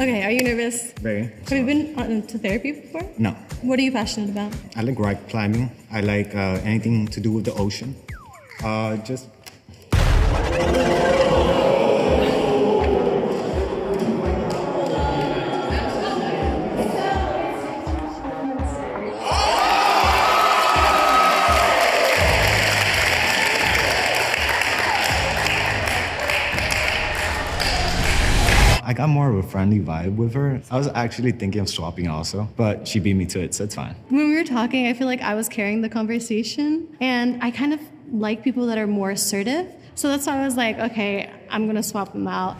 Okay, are you nervous? Very. Have you been to therapy before? No. What are you passionate about? I like rock climbing. I like anything to do with the ocean. Just... I got more of a friendly vibe with her. I was actually thinking of swapping also, but she beat me to it, so it's fine. When we were talking, I feel like I was carrying the conversation, and I kind of like people that are more assertive. So that's why I was like, okay, I'm gonna swap them out.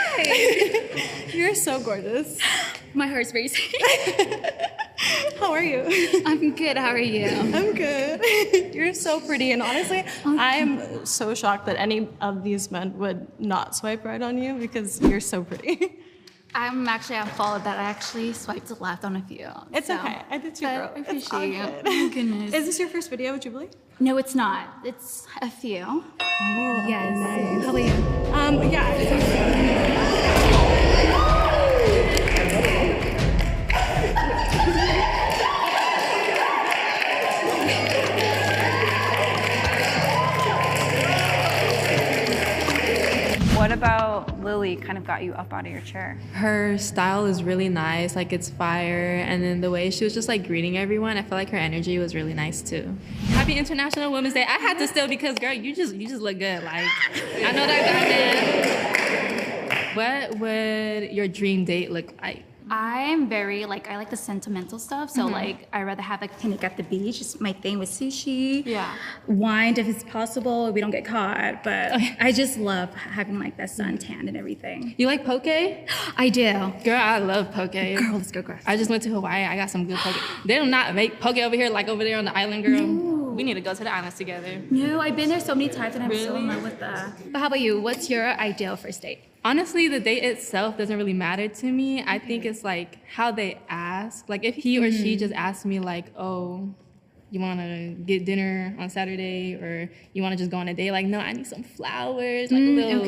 Hi. You're so gorgeous. My heart's racing. How are you? I'm good. How are you? I'm good. You're so pretty, and honestly, I'm so shocked that any of these men would not swipe right on you because you're so pretty. I'm actually at fault that I actually swiped left on a few. It's okay. I did too, bro. I appreciate you. Good. Oh, goodness. Is this your first video with Jubilee? No, it's not. It's a few. Oh, yes. Nice. How about you? Yeah. What about Lily kind of got you up out of your chair? Her style is really nice, like it's fire, and then the way she was just like greeting everyone, I feel like her energy was really nice too. Happy International Women's Day. I had to still because girl, you just look good. Like I know that guy, man. What would your dream date look like? I'm very I like the sentimental stuff. So like I rather have a picnic at the beach. It's my thing with sushi. Yeah. Wine if it's possible. We don't get caught. But I just love having like that suntan and everything. You like poke? I do. Girl, I love poke. Girl, let's go, girl. I just went to Hawaii. I got some good poke. They do not make poke over here like over there on the island, girl. No. We need to go to the islands together. No, I've been there so many times and I'm so in love with that. But how about you? What's your ideal first date? Honestly, the date itself doesn't really matter to me. I think it's like how they ask. Like if he or she just asks me like, oh, you want to get dinner on Saturday or you want to just go on a date? Like, no, I need some flowers, like a little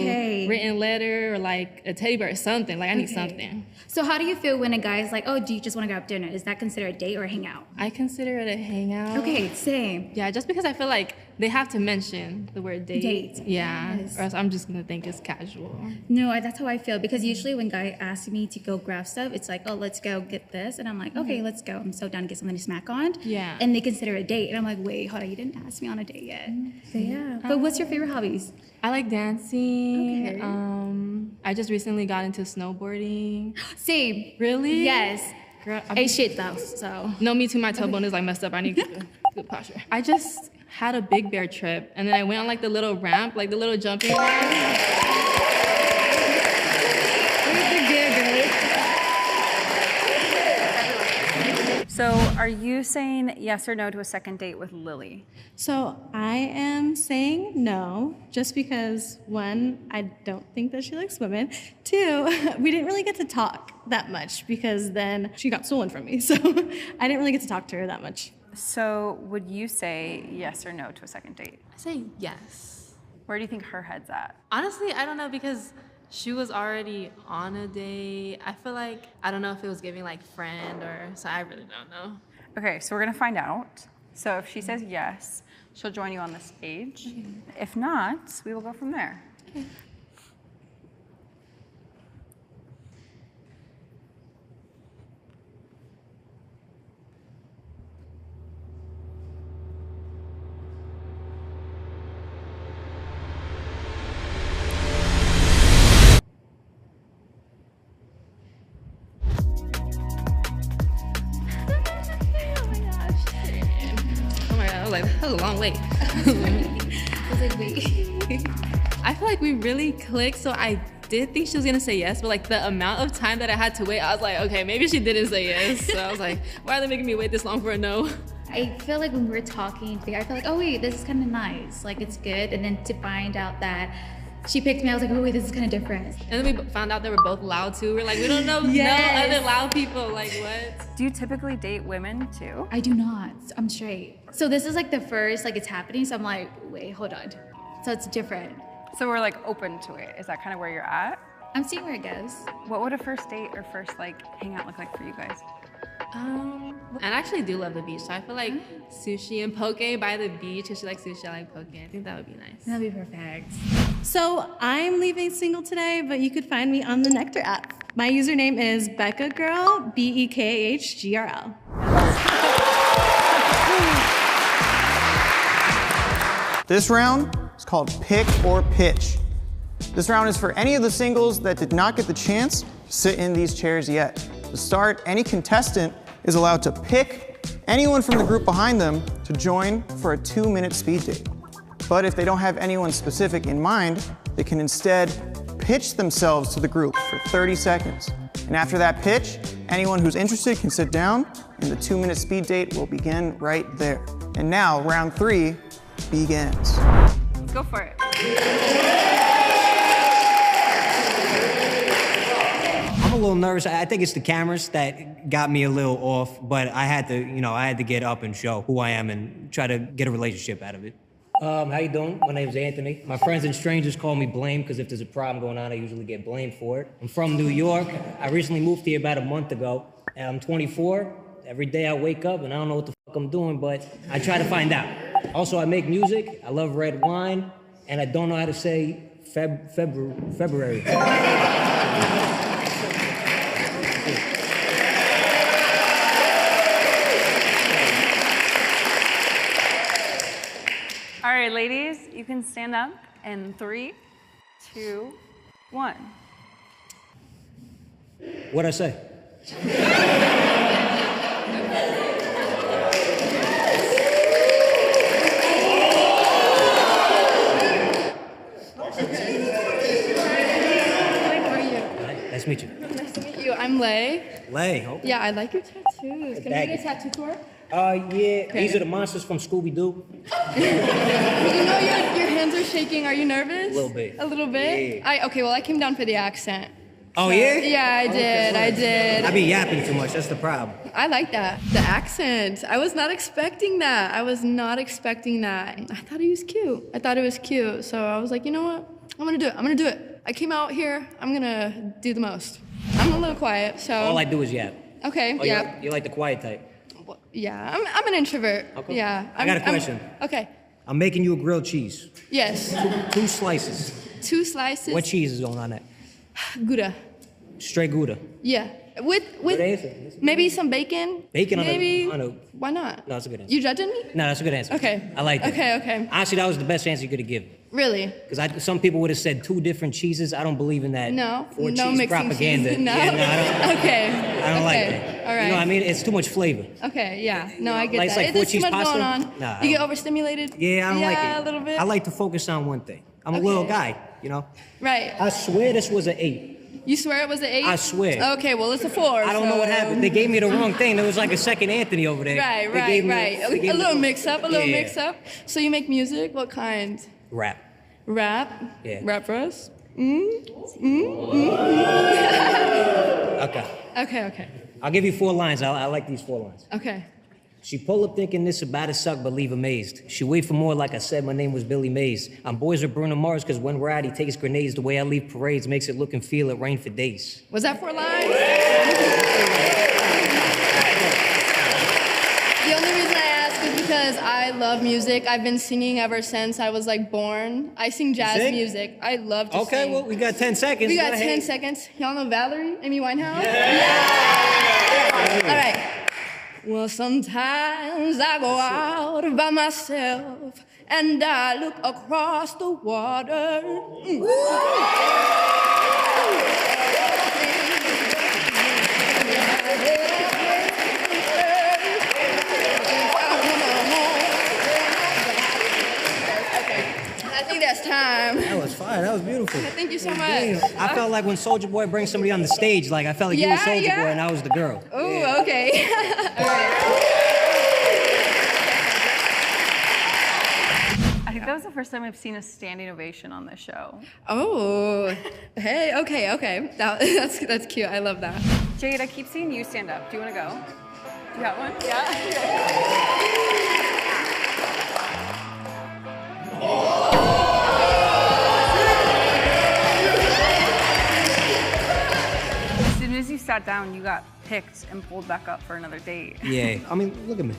written letter or like a teddy bear or something. Like I need something. So how do you feel when a guy's like, oh, do you just want to go have dinner? Is that considered a date or a hangout? I consider it a hangout. Okay, same. Yeah, just because I feel like they have to mention the word date. Date. Yeah, Yes. or else I'm just going to think it's casual. No, that's how I feel because usually when guy asks me to go grab stuff, it's like, oh, let's go get this. And I'm like, okay, let's go. I'm so down to get something to smack on. Yeah. And they consider a date. And I'm like, wait, hold on, you didn't ask me on a date yet. So yeah. But what's your favorite hobbies? I like dancing. Okay. I just recently got into snowboarding. Same. Really? Yes. Girl, I shit though, so. No, me too. My tailbone is like messed up. I need good posture. I just had a Big Bear trip, and then I went on like the little ramp, like the little jumping ramp. So are you saying yes or no to a second date with Lily? So I am saying no, just because one, I don't think that she likes women. Two, we didn't really get to talk that much because then she got stolen from me. So I didn't really get to talk to her that much. So would you say yes or no to a second date? I say yes. Where do you think her head's at? Honestly, I don't know because she was already on a date. I feel like, I don't know if it was giving like friend or, so I really don't know. Okay, so we're gonna find out. So if she says yes, she'll join you on the stage. If not, we will go from there. Like, that was a long wait. I was like, wait. I feel like we really clicked, so I did think she was gonna say yes, but like the amount of time that I had to wait, I was like, okay, maybe she didn't say yes. So I was like, why are they making me wait this long for a no? I feel like when we were talking, I feel like, oh wait, this is kind of nice. Like it's good. And then to find out that She picked me. I was like, oh wait, this is kind of different. And then we found out they were both loud too. We're like, we don't know no other loud people. Like what? Do you typically date women too? I do not. I'm straight. So this is like the first, like it's happening. So I'm like, wait, hold on. So it's different. So we're like open to it. Is that kind of where you're at? I'm seeing where it goes. What would a first date or first like hangout look like for you guys? And I actually do love the beach, so I feel like sushi and poke by the beach. If she likes sushi, I like poke. I think that would be nice. That'd be perfect. So I'm leaving single today, but you could find me on the Nectar app. My username is Becca Girl, BEKHGRL. This round is called Pick or Pitch. This round is for any of the singles that did not get the chance to sit in these chairs yet. To start, any contestant is allowed to pick anyone from the group behind them to join for a 2-minute speed date. But if they don't have anyone specific in mind, they can instead pitch themselves to the group for 30 seconds. And after that pitch, anyone who's interested can sit down and the 2-minute speed date will begin right there. And now, round 3 begins. Let's go for it. I'm a little nervous. I think it's the cameras that got me a little off, but I had to get up and show who I am and try to get a relationship out of it. How you doing? My name's Anthony. My friends and strangers call me Blame because if there's a problem going on, I usually get blamed for it. I'm from New York. I recently moved here about a month ago, and I'm 24. Every day I wake up and I don't know what the fuck I'm doing, but I try to find out. Also, I make music. I love red wine, and I don't know how to say February. All right, ladies, you can stand up in 3, 2, 1. What'd I say? Nice to meet you. Nice to meet you. I'm Lay. Lay. Okay. Yeah, I like your tattoos. Can I get a tattoo tour? Yeah. These are the monsters from Scooby-Doo. You know your hands are shaking. Are you nervous? A little bit. A little bit? Yeah. Okay, well, I came down for the accent. Oh, yeah? Yeah, I did. I be yapping too much. That's the problem. I like that. The accent. I was not expecting that. I thought he was cute. So I was like, you know what? I'm gonna do it. I came out here. I'm gonna do the most. I'm a little quiet, so. All I do is yap. Okay, Oh, yeah. You like the quiet type. Yeah, I'm an introvert. Okay. Yeah. I got a question. Okay. I'm making you a grilled cheese. Yes. 2 slices. 2 slices. What cheese is going on that? Gouda. Straight Gouda. Yeah. With Good answer. maybe some bacon. Bacon on maybe. a... Why not? No, that's a good answer. You judging me? No, that's a good answer. Okay. I like that. Okay. Honestly, that was the best answer you could have given. Really? Because some people would have said 2 different cheeses. I don't believe in that. No. Or No cheese mixing propaganda. cheese. No. Yeah, no, I don't. Okay. I don't like that. All right. You know what I mean? It's too much flavor. Okay. Yeah. No, I get Like- that. like There's 4 too cheese much pasta? going on. Nah, I You get don't- overstimulated? Yeah, I don't like it. Yeah, a little bit. I like to focus on one thing. I'm a Okay. little guy, you know? Right. I swear this was an 8. You swear it was an 8? I swear. Okay. Well, it's a 4. I don't know what happened. They gave me the wrong thing. There was like a second Anthony over there. Right. They gave me- they gave A me- little mix up. Yeah. So you make music? What kind? Rap. Rap? Yeah. Rap for us? Okay. Okay. I'll give you 4 lines. I like these 4 lines. Okay. She pull up thinking this about to suck, but leave amazed. She wait for more like I said, my name was Billy Mays. I'm boys with Bruno Mars, cause when we're out, he takes grenades. The way I leave parades makes it look and feel it rain for days. Was that 4 lines? The only reason I ask is because I love music. I've been singing ever since I was like born. I sing jazz sing? music. I love to sing. Okay, well, we got 10 seconds. We got Go 10 ahead. seconds. Y'all know Valerie? Amy Winehouse? Yeah. All right. Well, sometimes I go out by myself and I look across the water. I think that's time. That was fine. That was beautiful. Thank you so much. Damn. I felt like when Soulja Boy brings somebody on the stage, like I felt like you were Yeah, Soulja yeah. Boy and I was the girl. Oh, okay. All right. I think that was was the first time I've seen a standing ovation on this show. Oh, hey, okay. That's cute. I love that. Jade, I keep seeing you stand up. Do you want to go? Do you have one? Yeah. As soon as you sat down, you got picked and pulled back up for another date. Yeah, I mean, look at me.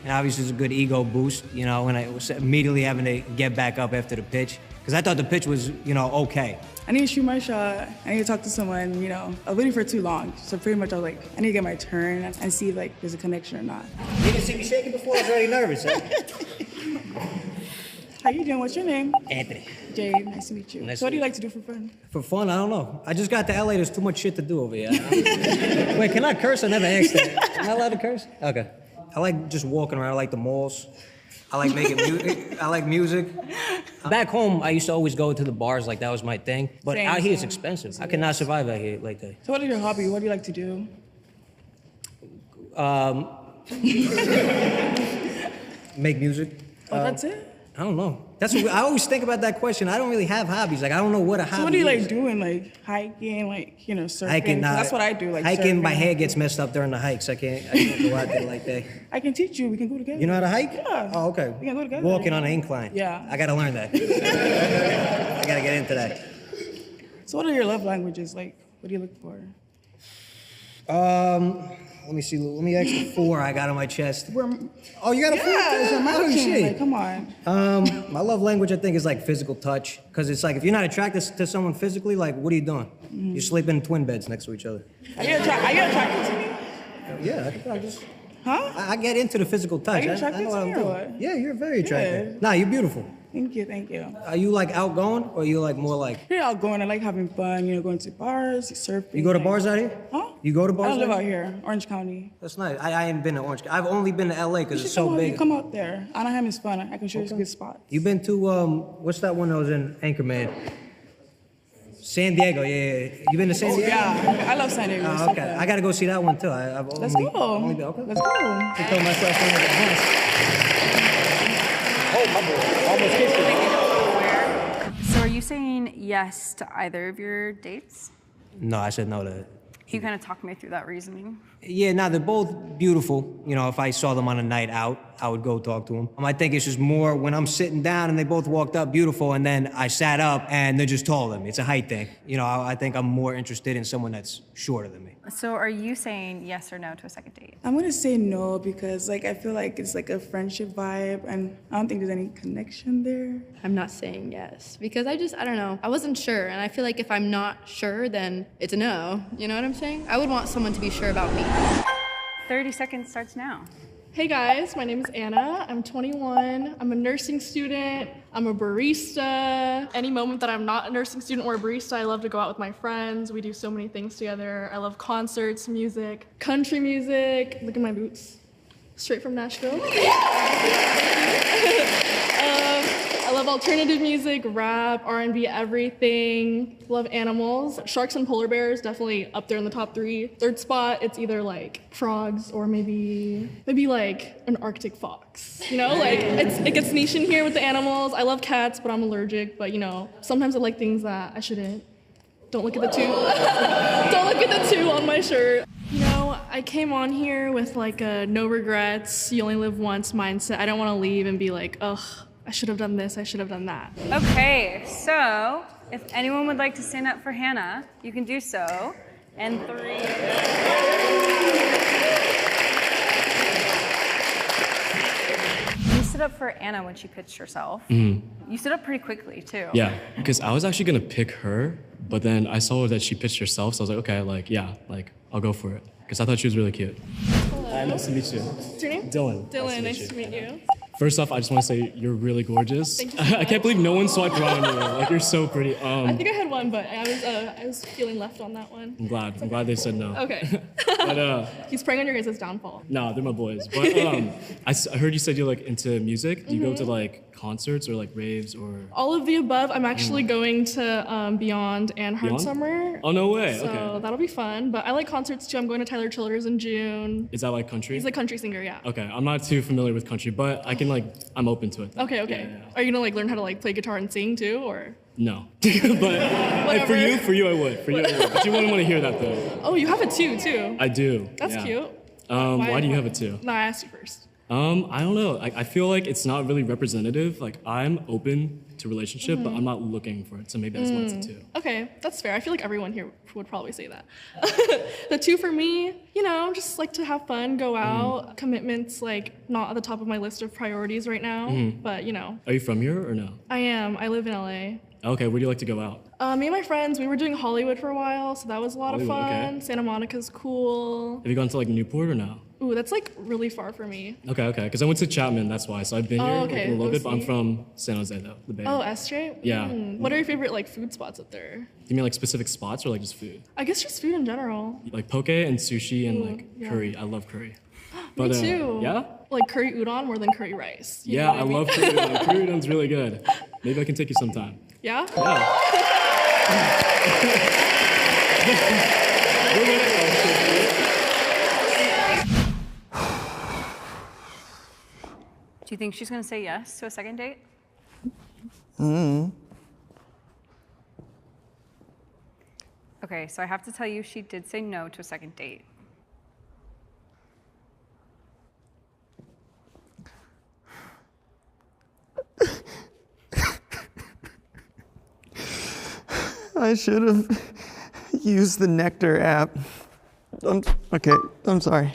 And obviously, it's a good ego boost, you know, when I was immediately having to get back up after the pitch. Because I thought the pitch was, you know, okay. I need to shoot my shot. I need to talk to someone, you know. I was waiting for too long. So pretty much I was like, I need to get my turn and see if like there's a connection or not. You didn't see me shaking before? I was already nervous. Huh? How you doing? What's your name? Anthony. Jade, nice to meet you. Nice So what to do you meet like to do for fun? For fun, I don't know. I just got to LA. There's too much shit to do over here. Wait, can I curse? I never asked that. Am I allowed to curse? Okay. I like just walking around. I like the malls. I like making music. I like music. Back home, I used to always go to the bars, like that was my thing. But Same, out here, it's same. expensive. I cannot survive out here like that. So what is your hobby? What do you like to do? Make music. That's it? I don't know. That's what I always think about that question. I don't really have hobbies. Like I don't know what a hobby is. So what do you like doing? Like hiking, like, you know, surfing? Hiking, 'Cause that's what I do. Like hiking, my surfing. hair gets messed up during the hikes. I can't go out there like that. I can teach you. We can go together. You know how to hike? Yeah. Oh, okay. We can go together. Walking on an incline. Yeah. I gotta learn that. I gotta get into that. So what are your love languages? Like, what do you look for? Let me see. Let me ask the 4 I got on my chest. Oh, you got a 4? Yeah, it's a Oh, mountain. shit. Like, come on. My love language, I think, is like physical touch. Because it's like, if you're not attracted to someone physically, like, what are you doing? You're sleeping in twin beds next to each other. Are you attracted to me? Yeah, I think I just... Huh? I get into the physical touch. Are you I attracted know to what I'm me or doing. what? Yeah, you're very attractive. Yeah. Nah, you're beautiful. Thank you, thank you. Are you like outgoing, or are you like more like... Pretty outgoing. I like having fun, you know, going to bars, surfing. You go to like- bars out here? Huh? You go to I bars don't live out out here, Orange County. That's nice. I ain't been to Orange. I've only been to LA because You it's should so come out, big. you come out there. Anaheim is fun. I can show you some good spots. You been to what's that one that was in Anchorman? San Diego, yeah. You been to San Diego? Yeah, I love San Diego. It's Oh, so okay. fun. I gotta go see that one too. I've Let's only, go. Only been, okay. Let's go. I told myself I'm gonna get Oh, my boy. Almost kissed it. So are you saying yes to either of your dates? No, I said no to it. Can you kind of talk me through that reasoning? Yeah, now they're both beautiful. You know, if I saw them on a night out, I would go talk to them. I think it's just more when I'm sitting down and they both walked up beautiful and then I sat up and they're just taller than me. It's a height thing. You know, I think I'm more interested in someone that's shorter than me. So are you saying yes or no to a second date? I'm gonna say no because like I feel like it's like a friendship vibe and I don't think there's any connection there. I'm not saying yes because I don't know. I wasn't sure, and I feel like if I'm not sure, then it's a no. You know what I'm saying? I would want someone to be sure about me. 30 seconds starts now. Hey guys, my name is Anna. I'm 21. I'm a nursing student. I'm a barista. Any moment that I'm not a nursing student or a barista, I love to go out with my friends. We do so many things together. I love concerts, music, country music. Look at my boots. Straight from Nashville. I love alternative music, rap, R&B, everything. Love animals. Sharks and polar bears, definitely up there in the top 3. Third spot, it's either like frogs or maybe like an Arctic fox. You know, like it gets niche in here with the animals. I love cats, but I'm allergic. But you know, sometimes I like things that I shouldn't. Don't look at the 2. Don't look at the 2 on my shirt. You know, I came on here with like a no regrets, you only live once mindset. I don't want to leave and be like, ugh, I should have done this, I should have done that. Okay, so if anyone would like to stand up for Hannah, you can do so. And 3. You stood up for Anna when she pitched herself. You stood up pretty quickly too. Yeah, because I was actually gonna pick her, but then I saw that she pitched herself, so I was like, okay, like, yeah, like, I'll go for it. Because I thought she was really cute. Hello. Nice to meet you. What's your name? Dylan. Dylan, nice to meet you. First off, I just want to say you're really gorgeous. Thank you so I can't believe no one swiped right on you. Like, you're so pretty. I think I had one, but I was feeling left on that one. I'm glad. I'm glad they said no. Okay. But, He's preying on your guys' downfall. no, they're my boys. But I heard you said you're like into music. Do you go to like concerts or like raves or? All of the above. I'm actually going to Beyond and Hard Beyond? Summer. Oh, no way. So Okay. that'll be fun. But I like concerts too. I'm going to Tyler Childers in June. Is that like country? He's a country singer, yeah. Okay, I'm not too familiar with country, but I can like I'm open to it. Okay. Are you gonna like learn how to like play guitar and sing too, or? No, but like, for you I would. But you wouldn't want to hear that though. Oh, you have a too. I do. That's cute. Why do you have a 2? No, I asked you first. I don't know. I feel like it's not really representative. Like I'm open to relationship, but I'm not looking for it. So maybe that's why it's a 2. Okay, that's fair. I feel like everyone here would probably say that. The 2 for me, just like to have fun, go out. Commitments, like not at the top of my list of priorities right now, but Are you from here or no? I am. I live in LA. Okay, where do you like to go out? Me and my friends, we were doing Hollywood for a while, so that was a lot of Hollywood, fun. okay. Santa Monica's cool. Have you gone to like Newport or no? Ooh, that's like really far for me. Okay, because I went to Chapman, that's why. So I've been here like, a little bit, but I'm OC. from San Jose though, the Bay Area. Oh, S-J? Yeah. What are your favorite like food spots up there? You mean like specific spots or like just food? I guess just food in general. Like poke and sushi and like yeah. curry. I love curry. Me too. Yeah? Like curry udon more than curry rice. You Yeah, know what I mean? love curry udon. Curry udon's really good. Maybe I can take you sometime. Yeah? Do you think she's gonna say yes to a second date? Okay, so I have to tell you, she did say no to a second date. I should have used the Nectar app. I'm sorry.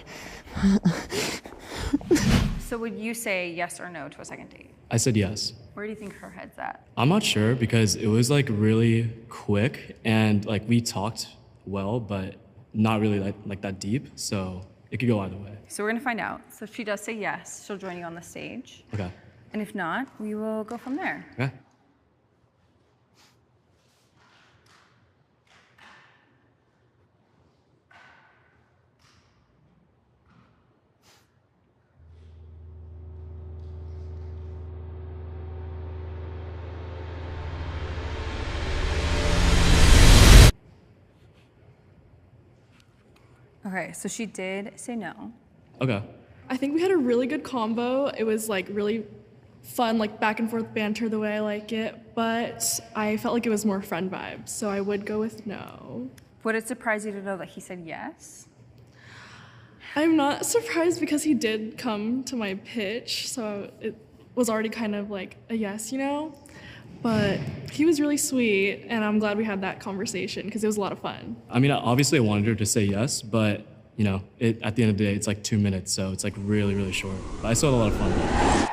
So would you say yes or no to a second date? I said yes. Where do you think her head's at? I'm not sure because it was like really quick and like we talked well, but not really like that deep. So it could go either way. So we're gonna find out. So if she does say yes, she'll join you on the stage. Okay. And if not, we will go from there. Okay. Okay, so she did say no. Okay. I think we had a really good combo. It was like really fun, like back and forth banter the way I like it, but I felt like it was more friend vibes, so I would go with no. Would it surprise you to know that he said yes? I'm not surprised because he did come to my pitch, so it was already kind of like a yes, But he was really sweet, and I'm glad we had that conversation because it was a lot of fun. I mean, obviously I wanted her to say yes, but at the end of the day, it's like 2 minutes, so it's like really, really short. But I still had a lot of fun though.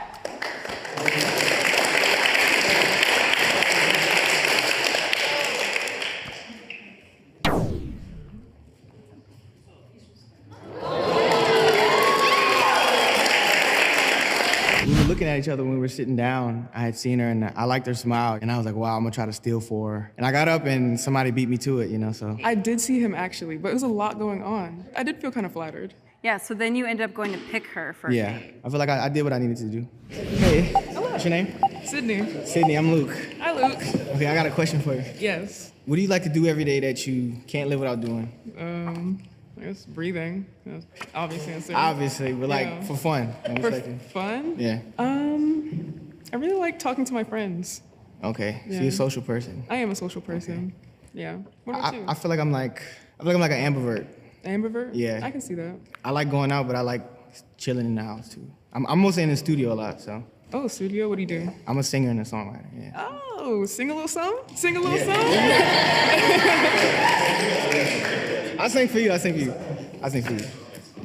We were looking at each other when we were sitting down. I had seen her and I liked her smile. And I was like, wow, I'm gonna try to steal for her. And I got up and somebody beat me to it, so. I did see him actually, but it was a lot going on. I did feel kind of flattered. Yeah, so then you ended up going to pick her for a Yeah, date. I feel like I did what I needed to do. Hey, what's your name? Sydney. Sydney, I'm Luke. Hi, Luke. Okay, I got a question for you. Yes. What do you like to do every day that you can't live without doing? I guess breathing. That's obvious answer. Obviously, but like for fun. I'm For expecting. fun? Yeah. I really like talking to my friends. Okay, so Yeah. you're a social person. I am a social person. Yeah. What about you? I feel like I'm like an ambivert. Ambivert? Yeah. I can see that. I like going out, but I like chilling in the house too. I'm mostly in the studio a lot, so. Oh, studio, what do you do? I'm a singer and a songwriter, yeah. Oh, sing a little song? Sing a little song? I sing for you.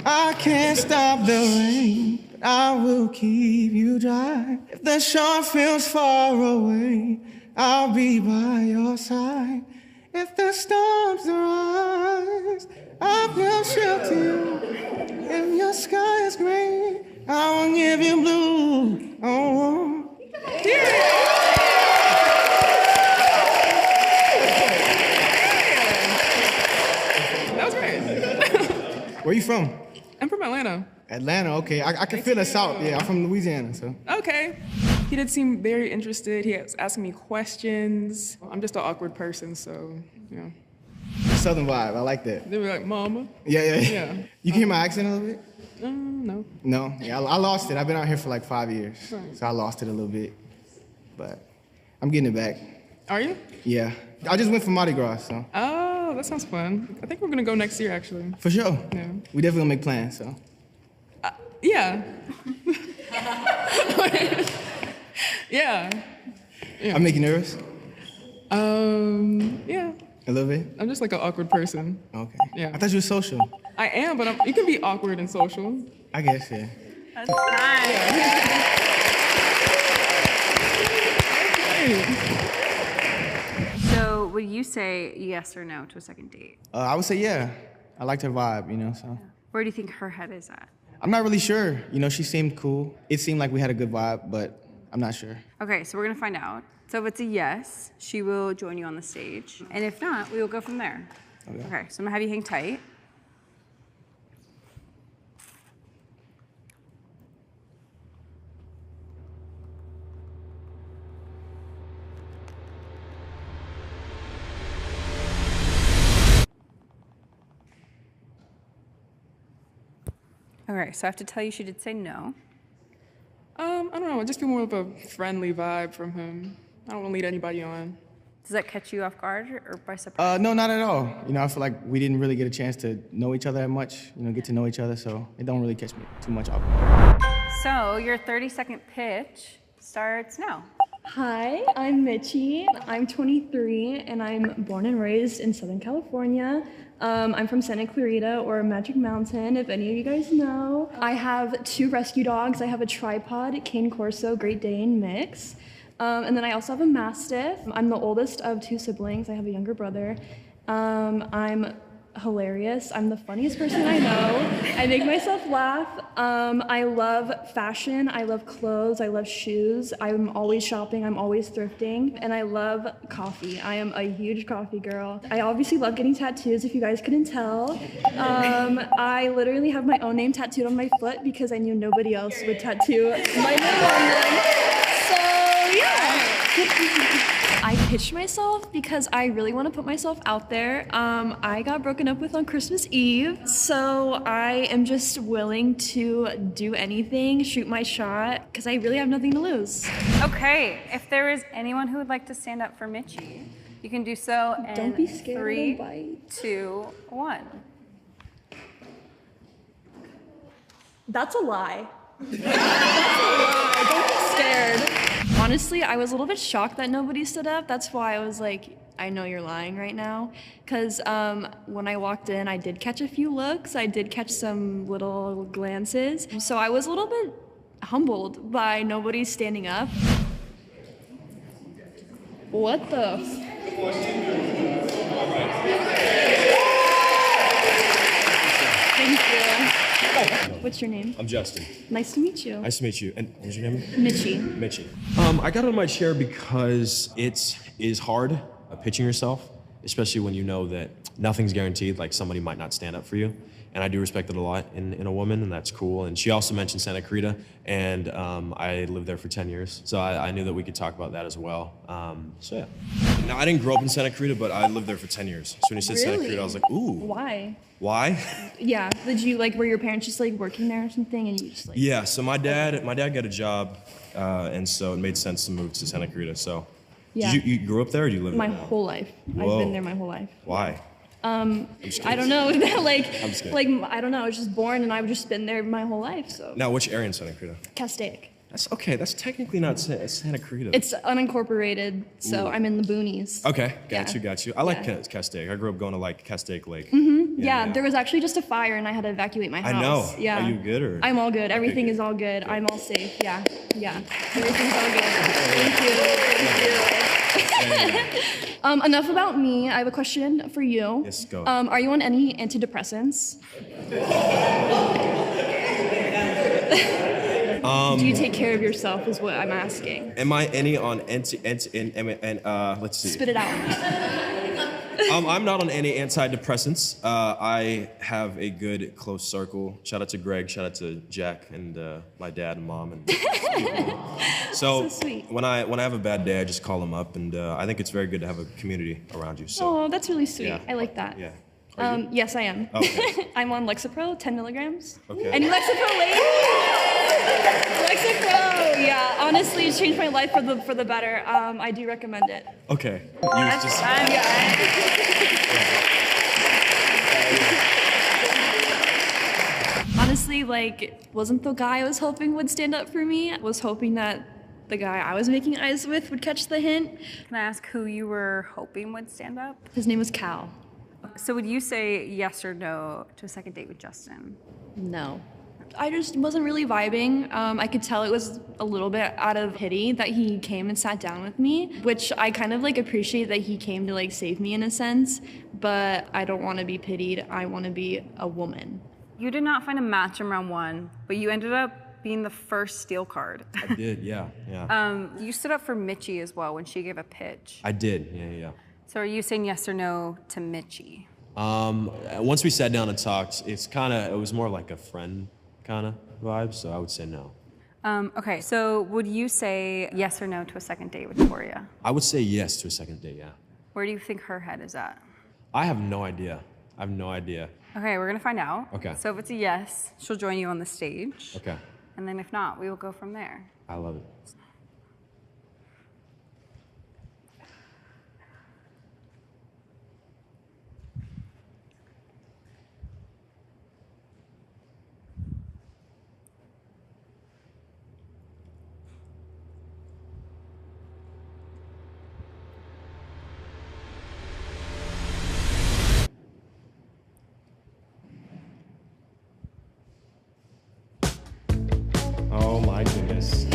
I can't stop the rain, but I will keep you dry. If the shore feels far away, I'll be by your side. If the storms arise, I will shelter you. If your sky is gray, I will give you blue. Oh. That was great. Where you from? I'm from Atlanta. Atlanta, okay. I can feel the South. Yeah, I'm from Louisiana, so. Okay. He did seem very interested. He was asking me questions. I'm just an awkward person, so, Southern vibe. I like that. They be like, mama. Yeah. Yeah. You can hear my accent a little bit? No. No? Yeah, I lost it. I've been out here for like 5 years. Right. So I lost it a little bit. But I'm getting it back. Are you? Yeah. I just went for Mardi Gras, so. Oh, that sounds fun. I think we're gonna go next year, actually. For sure. Yeah. We definitely gonna make plans, so. Yeah. Yeah. I'm making you nervous? Yeah. A little bit? I'm just like an awkward person. Okay. Yeah. I thought you were social. I am, but you can be awkward and social. I guess, yeah. That's nice. So would you say yes or no to a second date? I would say yeah. I liked her vibe, you know, so. Where do you think her head is at? I'm not really sure. You know, she seemed cool. It seemed like we had a good vibe, but I'm not sure. Okay, so we're gonna find out. So if it's a yes, she will join you on the stage. And if not, we will go from there. Okay, so I'm gonna have you hang tight. Okay, so I have to tell you she did say no. I don't know. I just feel more of a friendly vibe from him. I don't want to lead anybody on. Does that catch you off guard or by surprise? No, not at all. You know, I feel like we didn't really get a chance to know each other that much, you know, get to know each other, so it don't really catch me too much off guard. So your 30-second pitch starts now. Hi, I'm Mitchie. I'm 23 and I'm born and raised in Southern California. I'm from Santa Clarita or Magic Mountain, if any of you guys know. I have 2 rescue dogs. I have a tripod, Cane Corso, Great Dane mix. And then I also have a Mastiff. I'm the oldest of 2 siblings. I have a younger brother. I'm hilarious. I'm the funniest person I know. I make myself laugh. I love fashion. I love clothes. I love shoes. I'm always shopping. I'm always thrifting. And I love coffee. I am a huge coffee girl. I obviously love getting tattoos, if you guys couldn't tell. I literally have my own name tattooed on my foot because I knew nobody else would tattoo my name on them. So, yeah. I pitched myself because I really want to put myself out there. I got broken up with on Christmas Eve, so I am just willing to do anything, shoot my shot, because I really have nothing to lose. Okay, if there is anyone who would like to stand up for Mitchie, you can do so in Don't be scared, 3, don't bite. 2, 1. That's a lie. That's a lie. Don't be scared. Honestly, I was a little bit shocked that nobody stood up. That's why I was like, I know you're lying right now. Because when I walked in, I did catch a few looks. I did catch some little glances. So I was a little bit humbled by nobody standing up. What the? Thank you. What's your name? I'm Justin. Nice to meet you. Nice to meet you. And what's your name? Mitchie. Mitchie. I got on my chair because it is hard pitching yourself, especially when you know that nothing's guaranteed, like somebody might not stand up for you. And I do respect it a lot in a woman, and that's cool. And she also mentioned Santa Clarita, and I lived there for 10 years. So I knew that we could talk about that as well. So yeah. Now, I didn't grow up in Santa Clarita, but I lived there for 10 years. So when you said Santa Clarita, I was like, ooh. Why? Why? Yeah. Did you were your parents just working there or something, and you just Yeah. So my dad got a job, and so it made sense to move to Santa Clarita. So. Yeah. Did you grew up there, or do you live my there now? whole life? Whoa. I've been there my whole life. Why? I don't know. I'm just kidding. I don't know. I was just born, and I've just been there my whole life. So. Now, which area in Santa Clarita? Castaic. That's okay. That's technically not Santa Clarita. It's unincorporated, so Ooh. I'm in the boonies. Okay, got Yeah. you. I like Castaic. I grew up going to Castaic Lake. Yeah, there was actually just a fire, and I had to evacuate my house. I know. Yeah. Are you good or? I'm all good. Okay, Everything good. is all good. I'm all safe. Yeah. Everything's all good. Thank you. Enough about me. I have a question for you. Yes, go. Are you on any antidepressants? Do you take care of yourself? Is what I'm asking. Am I any on let's see. Spit it out. I'm not on any antidepressants. I have a good close circle. Shout out to Greg. Shout out to Jack and my dad and mom and So, So sweet. when I have a bad day, I just call them up, and I think it's very good to have a community around you. So Oh, that's really sweet. yeah. I like that. Yeah. Yes, I am. Okay. I'm on Lexapro, 10 milligrams. Okay. Any Lexapro lady? Lexapro, yeah. Honestly, it's changed my life for the better. I do recommend it. Okay. You just. Honestly, like, wasn't the guy I was hoping would stand up for me. I was hoping that the guy I was making eyes with would catch the hint. Can I ask who you were hoping would stand up? His name was Cal. So would you say yes or no to a second date with Justin? No. I just wasn't really vibing. I could tell it was a little bit out of pity that he came and sat down with me, which I kind of like appreciate that he came to like save me in a sense, but I don't want to be pitied. I want to be a woman. You did not find a match in round one, but you ended up being the first steal card. I did, yeah. You stood up for Mitchie as well when she gave a pitch. I did, yeah. So are you saying yes or no to Mitchie? Once we sat down and talked, it was more like a friend kind of vibe, so I would say no. Okay, so would you say yes or no to a second date with Victoria? I would say yes to a second date, yeah. Where do you think her head is at? I have no idea. Okay, we're gonna find out. Okay. So if it's a yes, she'll join you on the stage. Okay. And then if not, we will go from there. I love it. Oh my goodness.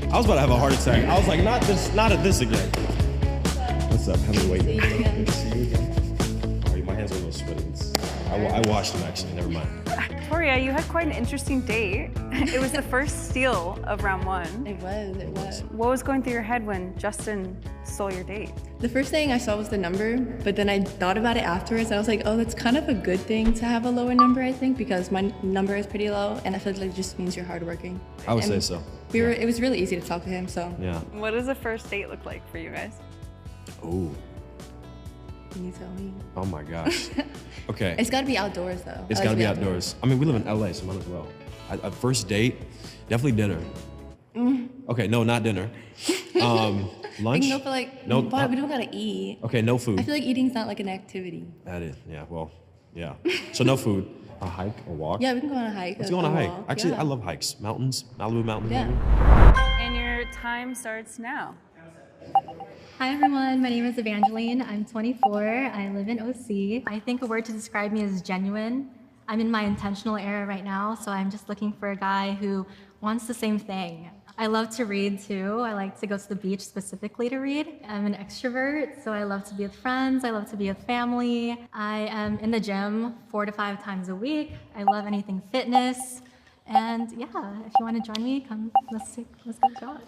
I was about to have a heart attack. I was like, not at this again. What's up? Heavyweight. Good to see you again. Oh, my hands are a little sweaty. I washed them actually, never mind. Victoria, you had quite an interesting date. It was the first steal of round one. It was. What was going through your head when Justin stole your date? The first thing I saw was the number, but then I thought about it afterwards and I was like, oh, that's kind of a good thing to have a lower number, I think, because my number is pretty low and I feel like it just means you're hardworking. I would say so. It was really easy to talk to him, so. Yeah. What does a first date look like for you guys? Ooh. Can you tell me? Oh my gosh. Okay. It's gotta be outdoors though. It's gotta be outdoors. I mean, we live in LA, so might as well. A first date, definitely dinner. Okay, no, not dinner. Lunch? No, but like, No, but we don't gotta eat. Okay, no food. I feel like eating's not like an activity. That is, yeah, well, yeah. So no food. A hike, a walk? Yeah, we can go on a hike. Let's go on a hike. walk, Actually, yeah. I love hikes. Mountains, Malibu Mountains. Yeah. Maybe. And your time starts now. Hi everyone, my name is Evangeline. I'm 24. I live in OC. I think a word to describe me is genuine. I'm in my intentional era right now, so I'm just looking for a guy who wants the same thing. I love to read too. I like to go to the beach specifically to read. I'm an extrovert, so I love to be with friends. I love to be with family. I am in the gym 4 to 5 times a week. I love anything fitness. And yeah, if you want to join me, come, let's go jog.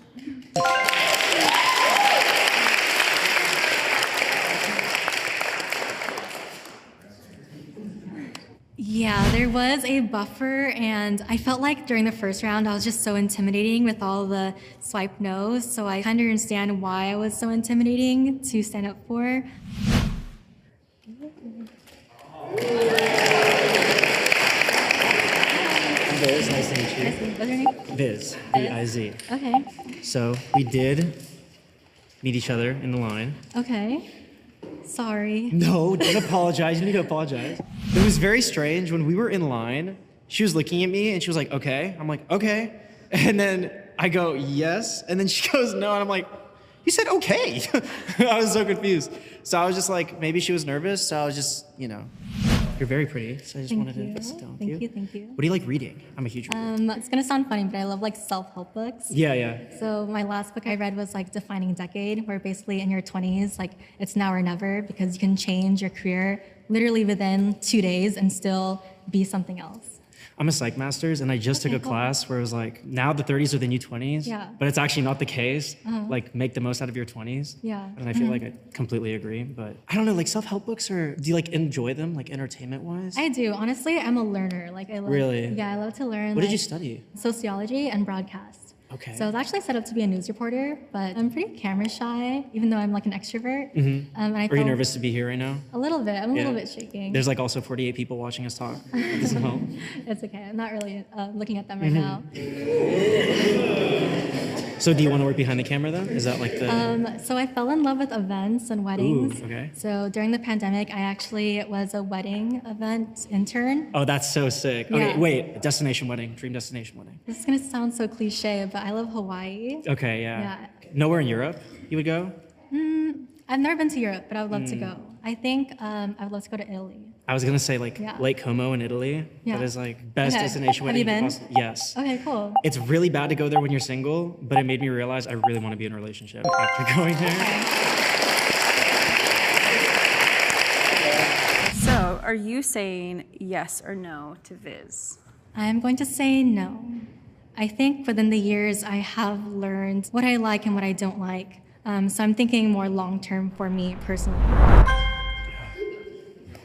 Yeah, there was a buffer, and I felt like during the first round I was just so intimidating with all the swipe no's, so I kind of understand why I was so intimidating to stand up for. Viz, nice to meet you. Nice to meet you. What's your name? Viz, V-I-Z. Okay. So we did meet each other in the line. Okay. Sorry. No, don't apologize. You need to apologize. It was very strange when we were in line. She was looking at me and she was like, okay. I'm like, okay. And then I go, yes. And then she goes, no. And I'm like, you said okay. I was so confused. So I was just like, maybe she was nervous. So I was just, you're very pretty. So I just wanted to sit down with you. Thank you. What do you like reading? I'm a huge reader. It's gonna sound funny, but I love like self-help books. Yeah. So my last book I read was like Defining a Decade, where basically in your 20s, like it's now or never, because you can change your career literally within 2 days and still be something else. I'm a psych master's, and I just took a class where it was like, now the 30s are the new 20s, Yeah. but it's actually not the case. Uh-huh. Like, make the most out of your 20s. Yeah. And I feel like I completely agree, but I don't know, like self-help books, or do you like enjoy them, like entertainment-wise? I do. Honestly, I'm a learner. Like I love. Really? Yeah, I love to learn. What did you like, study? Sociology and broadcast. So I was actually set up to be a news reporter, but I'm pretty camera shy, even though I'm like an extrovert. And I Are you nervous to be here right now? A little bit. I'm a Yeah. little bit shaking. There's like also 48 people watching us talk. It doesn't help. It's okay. I'm not really looking at them right now. So do you want to work behind the camera though? Is that like the... So I fell in love with events and weddings. Ooh, okay. So during the pandemic, I actually was a wedding event intern. Oh, that's so sick. Yeah. Okay, wait. Destination wedding. Dream destination wedding. This is gonna sound so cliche, but I love Hawaii. Okay, yeah. Yeah. Nowhere in Europe you would go? I've never been to Europe, but I would love to go. I think I would love to go to Italy. I was gonna say like Yeah. Lake Como in Italy. Yeah. That is like best Okay. destination Have wedding. you been? Yes. Okay, cool. It's really bad to go there when you're single, but it made me realize I really want to be in a relationship after going there. So, are you saying yes or no to Viz? I'm going to say no. I think within the years, I have learned what I like and what I don't like. So I'm thinking more long term for me personally.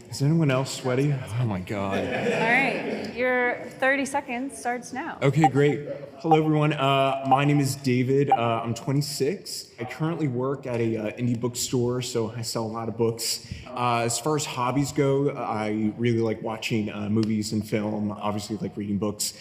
Is anyone else sweaty? Oh my God. All right, your 30 seconds starts now. Okay, great. Hello, everyone. My name is David. I'm 26. I currently work at a indie bookstore, so I sell a lot of books. As far as hobbies go, I really like watching movies and film, obviously like reading books.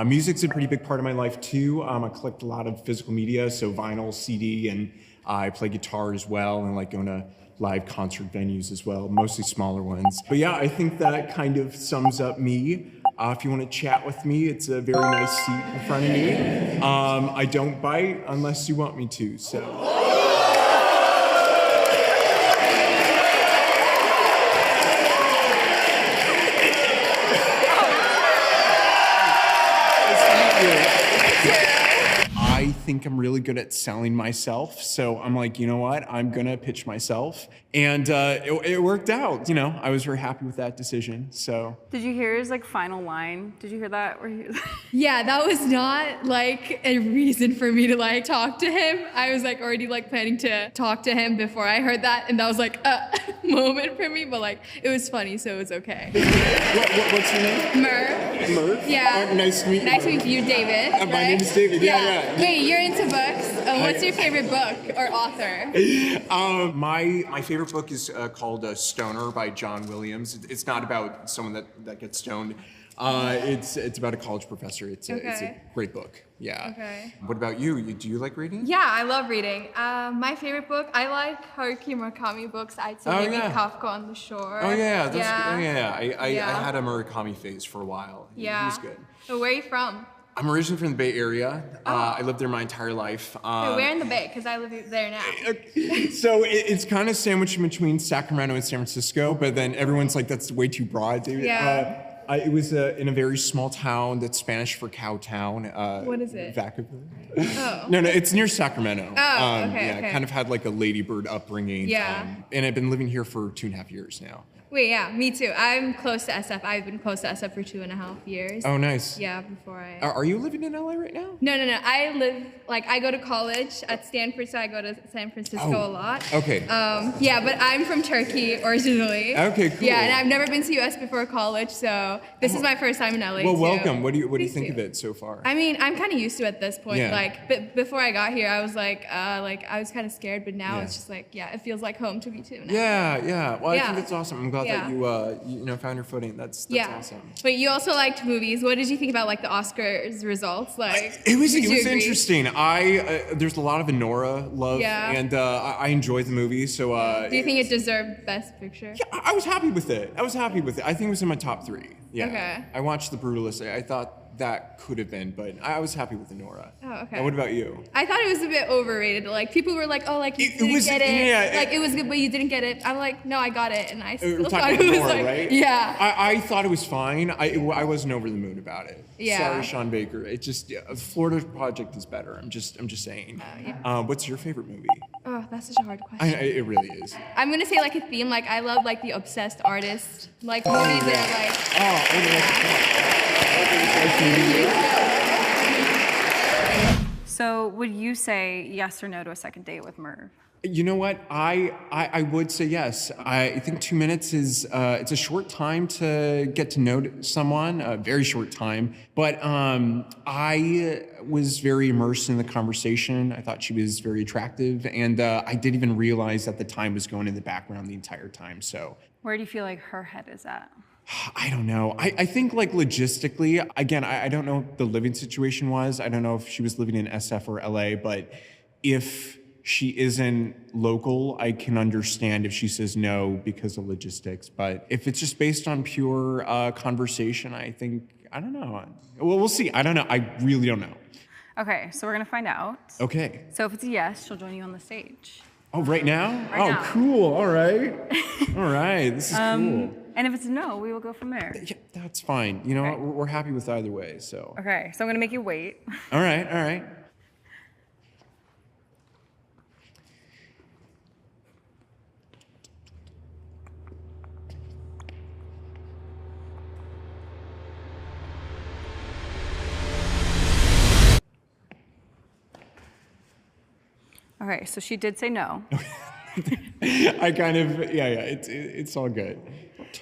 Music's a pretty big part of my life too. I collect a lot of physical media, so vinyl, CD, and I play guitar as well, and like going to live concert venues as well, mostly smaller ones. But yeah, I think that kind of sums up me. If you want to chat with me, it's a very nice seat in front of me. I don't bite unless you want me to, so. I think I'm really good at selling myself. So I'm like, you know what? I'm gonna pitch myself. And it worked out. You know, I was very happy with that decision. So. Did you hear his like final line? Did you hear that? Where he was Yeah, that was not like a reason for me to like talk to him. I was like already like planning to talk to him before I heard that, and that was like a moment for me. But like it was funny, so it was okay. What's your name? Merv. Merv? Yeah. Oh, nice to meet you. Nice to meet you, David. My name is David. Yeah. Wait, you're into books. What's your favorite book or author? My favorite book is called Stoner by John Williams. It's not about someone that gets stoned. It's about a college professor. It's a great book. Yeah. Okay. What about you? Do you like reading? Yeah, I love reading. My favorite book, I like Haruki Murakami books. I'd say maybe Kafka on the Shore. Oh yeah, that's yeah. good. Oh, yeah. I had a Murakami phase for a while. He was good. So where are you from? I'm originally from the Bay Area. I lived there my entire life. Where in the Bay? Because I live there now. So it's kind of sandwiched in between Sacramento and San Francisco, but then everyone's like, that's way too broad, David. Yeah. It was in a very small town that's Spanish for cow town. What is it? Oh. No, it's near Sacramento. Oh, okay, Yeah, okay. kind of had like a ladybird upbringing. Yeah. And I've been living here for 2.5 years now. Wait, yeah, me too. I'm close to SF. I've been close to SF for 2.5 years. Oh, nice. Yeah, before I... Are you living in LA right now? No. I live, I go to college at Stanford, so I go to San Francisco a lot. Okay. Yeah, but I'm from Turkey originally. Okay, cool. Yeah, and I've never been to US before college, so this is my first time in LA Well, too. welcome. What do you think of it so far? I mean, I'm kind of used to it at this point. Yeah. But before I got here, I was I was kind of scared, but now it's just it feels like home to me too. Now. Yeah. Well, I think that's awesome. I'm glad that you found your footing. That's awesome. But you also liked movies. What did you think about the Oscars results? It was interesting. There's a lot of Anora love, and I enjoyed the movie. So do you think it deserved Best Picture? Yeah, I was happy with it. I think it was in my top 3. Yeah. Okay. I watched The Brutalist. I thought that could have been, but I was happy with Anora. Oh, okay. And what about you? I thought it was a bit overrated. People were like, "Oh, you didn't get it." Yeah, it was good, but you didn't get it. I'm like, "No, I got it," and I still We're thought talking it was Anora, right? Yeah. I thought it was fine. I wasn't over the moon about it. Yeah. Sorry, Sean Baker. It just Florida Project is better. I'm just saying. What's your favorite movie? Oh, that's such a hard question. It really is. I'm gonna say a theme. I love the obsessed artist movies that So would you say yes or no to a second date with Merv? You know what? I would say yes. I think 2 minutes is it's a short time to get to know someone, a very short time. But I was very immersed in the conversation. I thought she was very attractive, and I didn't even realize that the time was going in the background the entire time. So Where do you feel like her head is at? I don't know. I think like logistically, again, I don't know what the living situation was. I don't know if she was living in SF or LA, but if she isn't local, I can understand if she says no because of logistics. But if it's just based on pure conversation, I think, I don't know. Well, we'll see. I don't know. I really don't know. Okay, so we're gonna find out. Okay. So if it's a yes, she'll join you on the stage. Oh, right now? Right now. Cool. All right. All right. This is cool. And if it's no, we will go from there. Yeah, that's fine. You know what? We're happy with either way, so. Okay, so I'm gonna make you wait. All right, all right. Okay, so she did say no. I kind of, yeah, it's all good.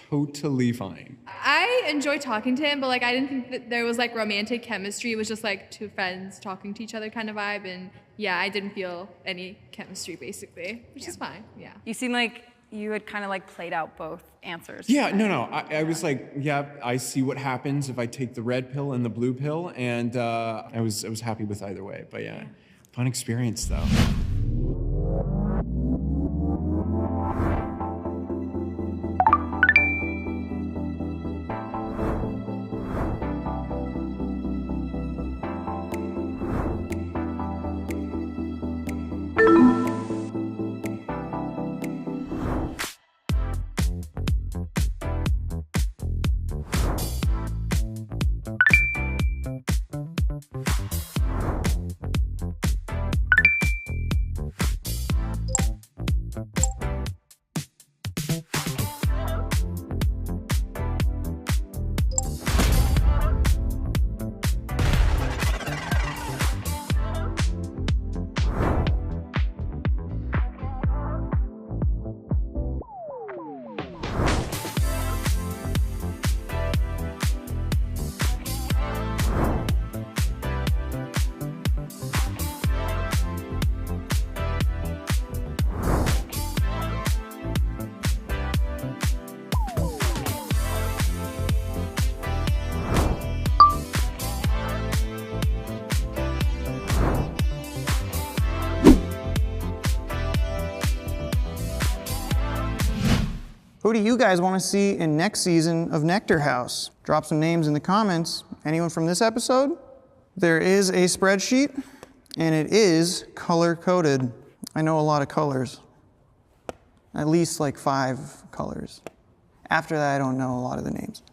Totally fine. I enjoy talking to him, but like I didn't think that there was like romantic chemistry. It was just like two friends talking to each other kind of vibe, and yeah, I didn't feel any chemistry basically, which is fine. Yeah. You seem like you had kind of like played out both answers. Yeah, no. I was like, yeah, I see what happens if I take the red pill and the blue pill, and I was happy with either way. But yeah, fun experience though. Who do you guys want to see in next season of Nectar House? Drop some names in the comments. Anyone from this episode? There is a spreadsheet, and it is color-coded. I know a lot of colors. At least like 5 colors. After that, I don't know a lot of the names.